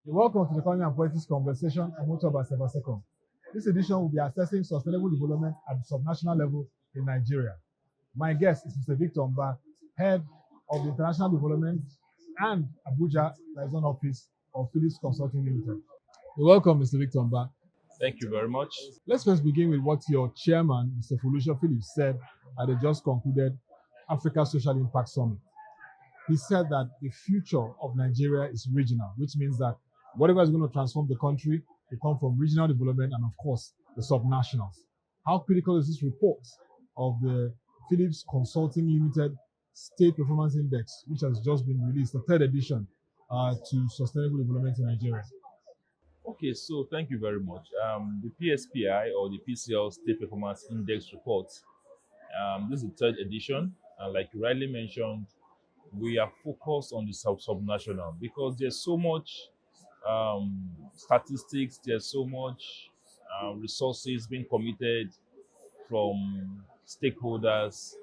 Welcome to the Economy and Politics Conversation. I'm Ottoabasi Abasiekong. This edition will be assessing sustainable development at the subnational level in Nigeria. My guest is Mr. Victor Mba, Head of the International Development and Abuja Office of Phillips Consulting Limited. Welcome, Mr. Victor Mba. Thank you very much. Let's first begin with what your chairman, Mr. Folusho Phillips, said at the just concluded Africa Social Impact Summit. He said that the future of Nigeria is regional, which means that whatever is going to transform the country will come from regional development and, of course, the subnationals. How critical is this report of the Phillips Consulting Limited State Performance Index, which has just been released, the third edition, to sustainable development in Nigeria? Okay, so thank you very much. The PSPI or the PCL State Performance Index report, this is the third edition. And like you rightly mentioned, we are focused on the subnational because there's so much statistics, there's so much resources being committed from stakeholders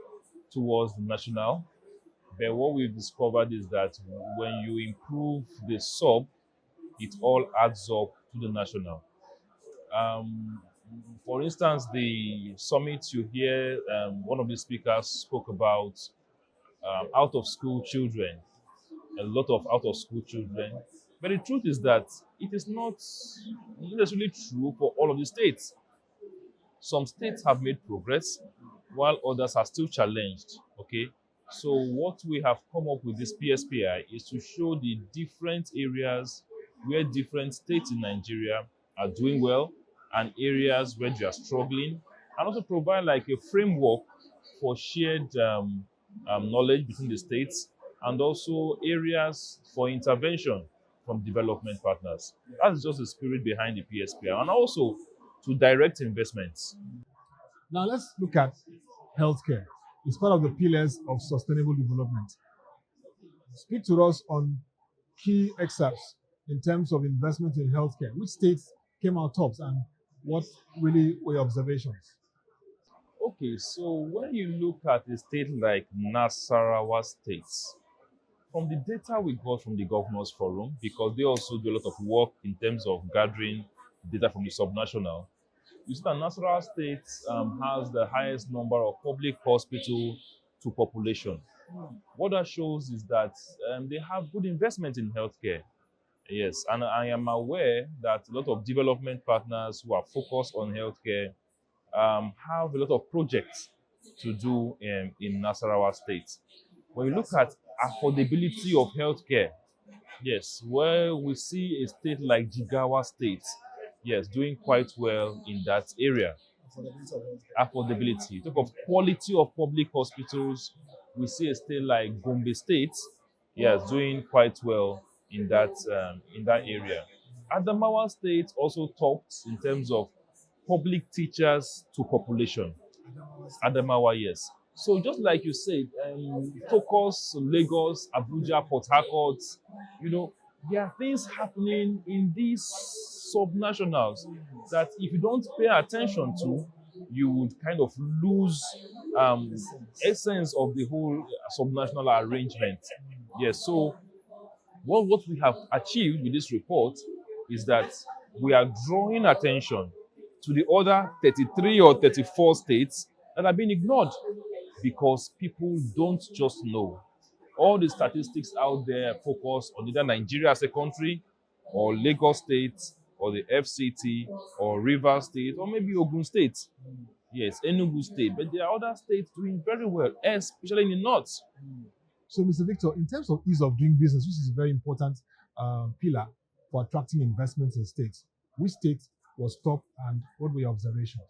towards the national. But what we've discovered is that when you improve the sub, it all adds up to the national. For instance, the summit you hear, one of the speakers spoke about out of school children, a lot of out of school children. But the truth is that it is not necessarily true for all of the states. Some states have made progress while others are still challenged. Okay. So what we have come up with this PSPI is to show the different areas where different states in Nigeria are doing well and areas where they are struggling, and also provide like a framework for shared knowledge between the states and also areas for intervention from development partners. That's just the spirit behind the PSPI, and also to direct investments. Now let's look at healthcare. It's part of the pillars of sustainable development. Speak to us on key excerpts in terms of investment in healthcare. Which states came out tops and what really were your observations? Okay, so when you look at a state like Nasarawa State, from the data we got from the Governors Forum, because they also do a lot of work in terms of gathering data from the subnational, you see that Nasarawa State has the highest number of public hospital to population. What that shows is that they have good investment in healthcare. Yes, and I am aware that a lot of development partners who are focused on healthcare have a lot of projects to do in Nasarawa State. When you look at affordability of healthcare, yes, where we see a state like Jigawa State, yes, doing quite well in that area. Affordability. Talk of quality of public hospitals, we see a state like Gombe State, yes, doing quite well in that area. Adamawa State also topped in terms of public teachers to population. Adamawa, yes. So just like you said, focus Lagos, Abuja, Port Harcourt, there are things happening in these subnationals that if you don't pay attention to, you would kind of lose essence of the whole subnational arrangement. Yes, so what we have achieved with this report is that we are drawing attention to the other 33 or 34 states that have been ignored because people don't just know. All the statistics out there focus on either Nigeria as a country or Lagos State or the FCT or Rivers State or maybe Ogun State. Yes, Enugu State. But there are other states doing very well, especially in the north. So, Mr. Victor, in terms of ease of doing business, which is a very important pillar for attracting investments in states, which state was top and what were your observations?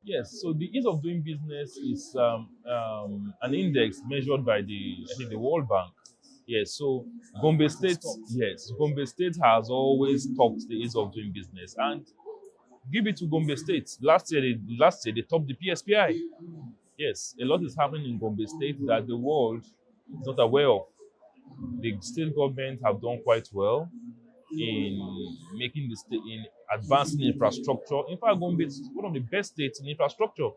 Yes, so the ease of doing business is an index measured by the World Bank. Yes, so Gombe State, yes, Gombe State has always topped the ease of doing business, and give it to Gombe State. Last year they topped the PSPI. Yes, a lot is happening in Gombe State that the world is not aware of. The state government have done quite well in making the state in advancing infrastructure. In fact, Gombe is one of the best states in infrastructure.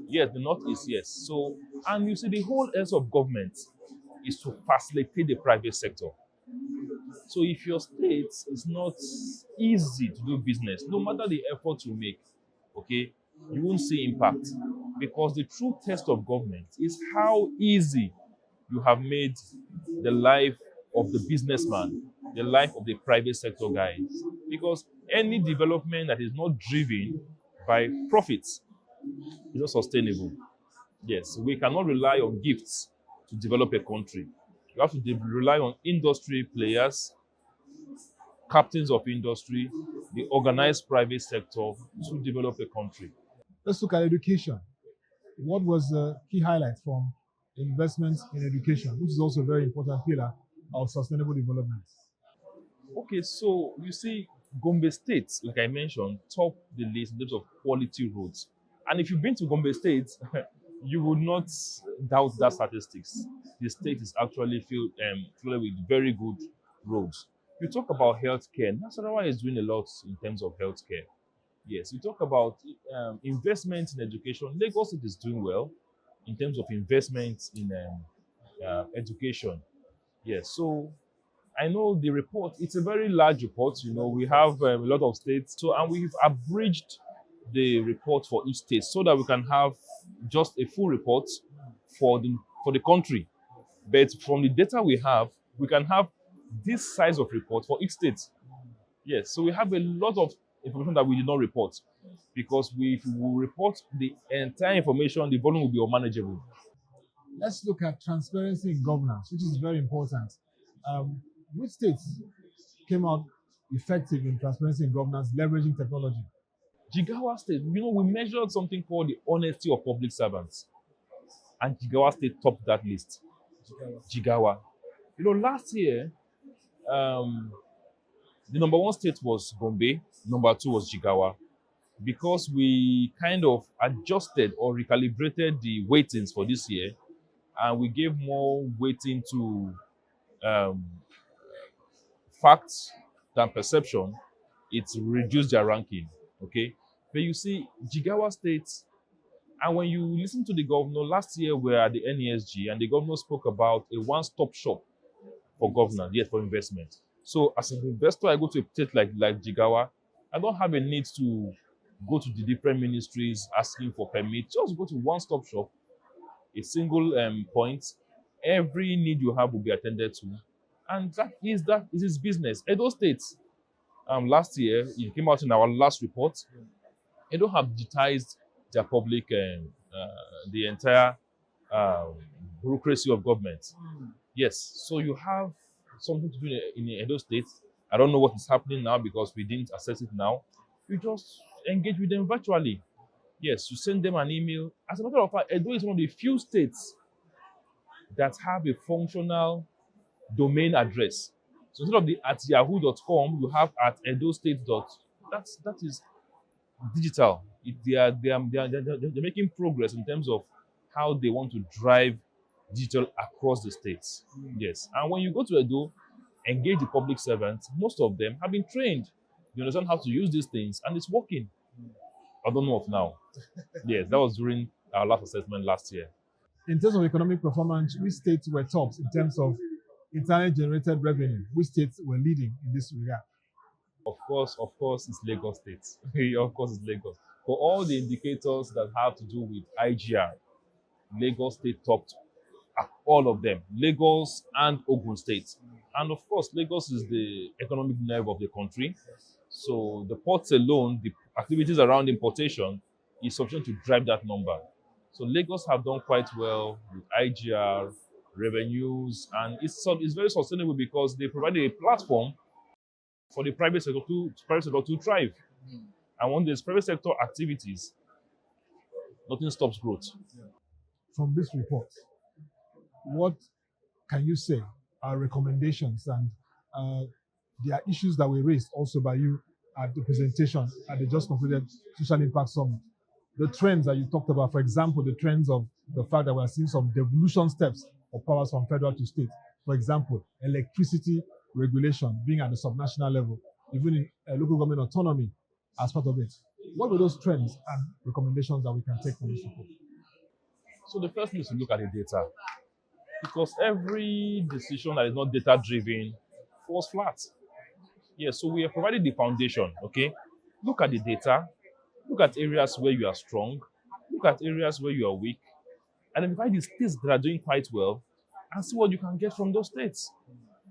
Yes, the Northeast, yes. So, and you see, the whole essence of government is to facilitate the private sector. So if your state is not easy to do business, no matter the effort you make, okay, you won't see impact. Because the true test of government is how easy you have made the life of the businessman, the life of the private sector guys. Because any development that is not driven by profits is not sustainable. Yes, we cannot rely on gifts to develop a country. You have to rely on industry players, captains of industry, the organized private sector to develop a country. Let's look at education. What was the key highlight from investments in education, which is also a very important pillar of sustainable development? Okay, so you see, Gombe State, like I mentioned, top the list in terms of quality roads. And if you've been to Gombe State, you would not doubt that statistics. The state is actually filled with very good roads. You talk about healthcare. Nasarawa is doing a lot in terms of healthcare. Yes, you talk about investment in education. Lagos State is doing well in terms of investment in education. Yes, so I know the report, it's a very large report. You know, we have a lot of states. So, and we've abridged the report for each state so that we can have just a full report for the country. But from the data we have, we can have this size of report for each state. Yes, so we have a lot of information that we did not report because if we report the entire information, the volume will be unmanageable. Let's look at transparency in governance, which is very important. Um, which states came out effective in transparency in governance, leveraging technology? Jigawa State, you know, we measured something called the honesty of public servants, and Jigawa State topped that list. Jigawa. You know, last year, um, the number one state was Gombe, number two was Jigawa, because we kind of adjusted or recalibrated the weightings for this year, and we gave more weighting to um, facts than perception. It's reduced their ranking. Okay, but you see, Jigawa State, and when you listen to the governor last year, we were at the NESG, and the governor spoke about a one-stop shop for governance, yet for investment. So as an investor, I go to a state like Jigawa, I don't have a need to go to the different ministries asking for permit. Just go to one-stop shop, a single point. Every need you have will be attended to, and that is his business. Edo State, last year, it came out in our last report. Edo have digitized their public the entire um, bureaucracy of government. Yes, so you have something to do in Edo State. I don't know what is happening now because we didn't assess it now. You just engage with them virtually. Yes, you send them an email. As a matter of fact, Edo is one of the few states that have a functional domain address. So instead of the at yahoo.com, you have at Edo State. That is digital. They're making progress in terms of how they want to drive digital across the states. Yes. And when you go to Edo, engage the public servants, most of them have been trained. You understand how to use these things, and it's working. I don't know of now. Yes, that was during our last assessment last year. In terms of economic performance, which states were tops in terms of internally generated revenue? Which states were leading in this regard? Of course, it's Lagos State. Of course, it's Lagos. For all the indicators that have to do with IGR, Lagos State topped all of them, Lagos and Ogun State. And of course, Lagos is the economic nerve of the country. So the ports alone, the activities around importation is sufficient to drive that number. So Lagos have done quite well with IGR, revenues, and it's very sustainable because they provided a platform for the private sector to thrive. And when there's private sector activities, nothing stops growth. From this report, what can you say are recommendations and there are issues that were raised also by you at the presentation at the just completed Social Impact Summit? The trends that you talked about, for example, the trends of the fact that we're seeing some devolution steps of powers from federal to state. For example, electricity regulation being at the subnational level, even in local government autonomy as part of it. What were those trends and recommendations that we can take from this report? So the first thing is to look at the data, because every decision that is not data driven falls flat. Yeah, so we have provided the foundation, okay? Look at the data, look at areas where you are strong, look at areas where you are weak, identify the states that are doing quite well, and see what you can get from those states.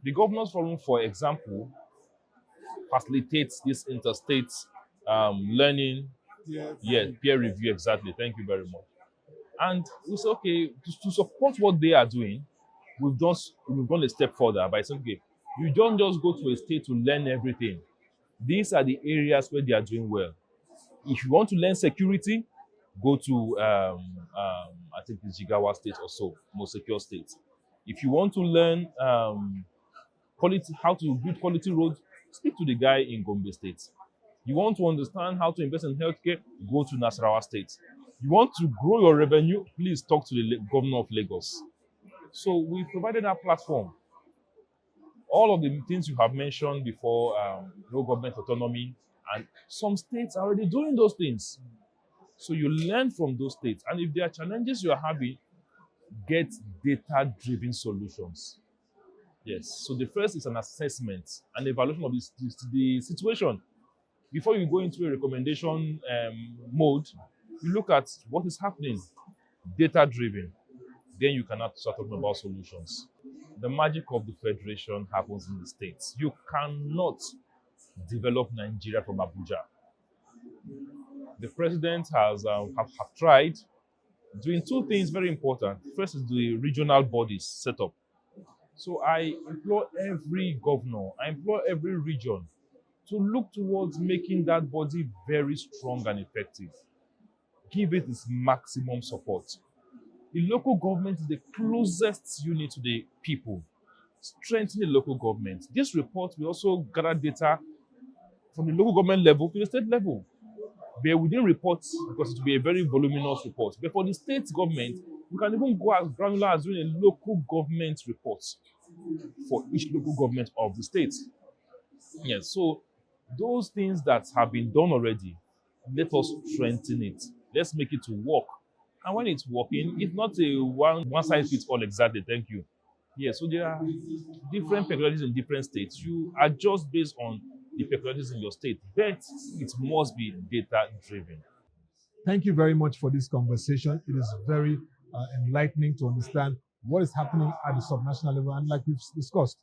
The Governors Forum, for example, facilitates this interstate learning. Yeah, peer review, exactly. Thank you very much. And we say, okay, to support what they are doing, we've gone a step further by saying, okay, you don't just go to a state to learn everything. These are the areas where they are doing well. If you want to learn security, go to I think it's Jigawa State or so, most secure state. If you want to learn how to build quality roads, speak to the guy in Gombe State. You want to understand how to invest in healthcare, go to Nasarawa State. You want to grow your revenue, please talk to the governor of Lagos. So we provided that platform. All of the things you have mentioned before, no government autonomy, and some states are already doing those things. So you learn from those states. And if there are challenges you are having, get data-driven solutions. Yes. So the first is an assessment and evaluation of the situation. Before you go into a recommendation mode, you look at what is happening, data-driven. Then you can start talking about solutions. The magic of the federation happens in the states. You cannot develop Nigeria from Abuja. The president has have tried doing two things very important. First is the regional bodies set up. So I implore every governor, I implore every region to look towards making that body very strong and effective. Give it its maximum support. The local government is the closest unit to the people. Strengthen the local government. This report will also gather data from the local government level to the state level. But we didn't report because it will be a very voluminous report. But for the state government, we can even go as granular as doing a local government report for each local government of the state. Yes, so those things that have been done already, let us strengthen it. Let's make it to work. And when it's working, it's not a one size fits all exactly. Thank you. Yeah, so there are different peculiarities in different states. You adjust based on the peculiarities in your state, but it must be data driven. Thank you very much for this conversation. It is very enlightening to understand what is happening at the subnational level. And like we've discussed,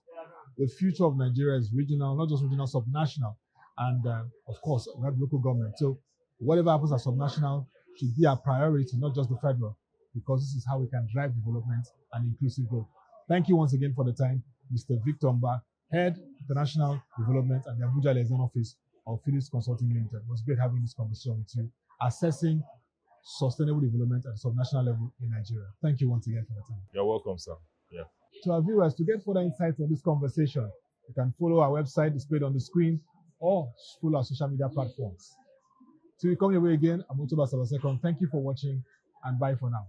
the future of Nigeria is regional, not just regional, subnational. And of course, we have local government. So whatever happens at subnational should be our priority, not just the federal, because this is how we can drive development and inclusive growth. Thank you once again for the time, Mr. Victor Mba, Head International Development at the Abuja Liaison Office of Phillips Consulting Limited. It was great having this conversation with you, assessing sustainable development at the subnational level in Nigeria. Thank you once again for the time. You're welcome, sir. Yeah. To our viewers, to get further insights on this conversation, you can follow our website displayed on the screen or follow our social media platforms. Till we come your way again, I'm Ottoabasi Abasiekong. Thank you for watching and bye for now.